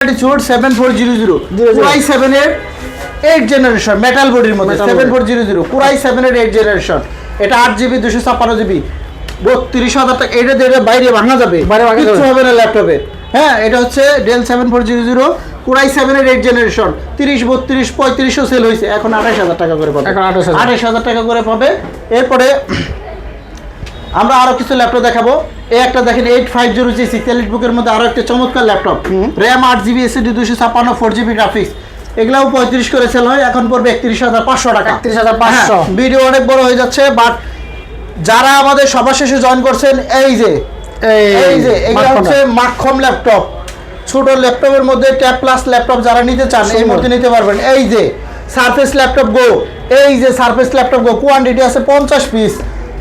Latitude 7400 Core i7 এর 8 generation metal বডির মধ্যে 7400 Core i7 এর 8 জেনারেশন এটা 8GB 256GB 32000 টাকা এটা দিয়ে বাইরে ভাঙা যাবে কিছু হবে না ল্যাপটপে হ্যাঁ এটা হচ্ছে Dell 7400 Core i7 এর 8 জেনারেশন 30 32 3500 সেল হইছে এখন 28000 টাকা করে পাবে এখন 28000 টাকা করে পাবে এরপরে আমরা আরো কিছু ল্যাপটপ দেখাবো এই একটা দেখেন 8500 6 বুকের মধ্যে আরো একটা চমৎকার laptop RAM 8GB SSD 256 4GB graphics এগুলাও 35 করে সেল হয় এখন পড়বে 31500 টাকা 31500 ভিডিও অনেক বড় হয়ে যাচ্ছে বাট যারা আমাদের সবার শেষে জয়েন করছেন এই যে এগুলা হচ্ছে মাখন ল্যাপটপ ছোট ল্যাপটপের মধ্যে ট্যাব প্লাস ল্যাপটপ যারা নিতে চান এই মধ্যে নিতে পারবেন এই যে সারফেস ল্যাপটপ গো এই যে সারফেস ল্যাপটপ গো কোয়ান্টিটি আছে 50 পিস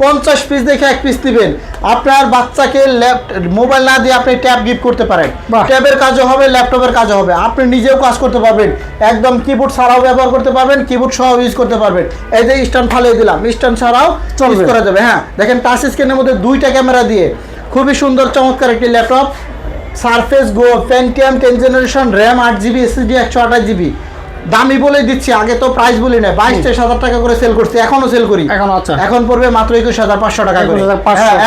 50 পিস দেখে এক পিস দিবেন আপনার বাচ্চাকে মোবাইল না দিয়ে আপনি ট্যাব গিফট করতে পারেন ট্যাবের কাজও হবে ল্যাপটপের কাজও হবে আপনি নিজেও কাজ করতে পারবেন একদম কিবোর্ড ছাড়াও ব্যবহার করতে পারবেন কিবোর্ড সহ ইউজ করতে পারবেন এই যে স্ট্যান্ড ফালিয়ে দিলাম স্ট্যান্ড ছাড়াও ইউজ করা যাবে হ্যাঁ দেখেন টাচ স্ক্রিনের মধ্যে দুইটা ক্যামেরা দিয়ে খুবই সুন্দর চমৎকার একটি laptop surface go pentium 10 generation RAM 8GB SSD 128GB দামি বলে দিচ্ছি আগে তো প্রাইস বলি না 22,000 টাকা করে সেল করছি এখনো সেল করি এখন পড়বে মাত্র 21500 টাকা করে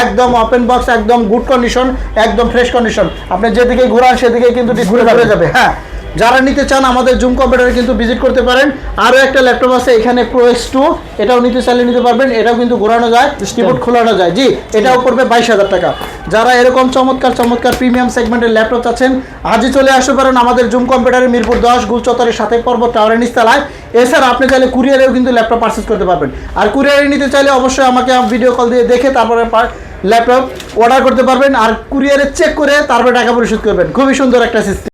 একদম ওপেন বক্স একদম গুড কন্ডিশন একদম ফ্রেশ কন্ডিশন আপনি যেদিকে ঘোরান সেদিকে কিন্তু ডিসপ্লে ঘুরে যাবে হ্যাঁ যারা নিতে চান আমাদের জুম কম্পিউটারে কিন্তু ভিজিট করতে পারেন আরো একটা ল্যাপটপ আছে এখানে Pro X2 এটাও নিতে চাইলে নিতে পারবেন এটাও কিন্তু ঘোরানো যায় কিবোর্ড খোলানো যায় জি এটাও পড়বে 22000 টাকা যারা এরকম চমৎকার প্রিমিয়াম সেগমেন্টের ল্যাপটপ চাচ্ছেন আজই চলে আসতে পারেন আমাদের জুম কম্পিউটারে মিরপুর 10 গুলচত্বরের সাথে পর্বত টাওয়ারের নিচতলায় এছাড়া আপনি চাইলে কুরিয়ারেও কিন্তু ল্যাপটপ পারচেজ করতে পারবেন আর কুরিয়ারে নিতে চাইলে অবশ্যই আমাকে ভিডিও কল দিয়ে দেখে তারপরে ল্যাপটপ অর্ডার করতে পারবেন আর কুরিয়ারে চেক করে তারপরে টাকা পরিশোধ করবেন খুবই সুন্দর একটা সিস্টেম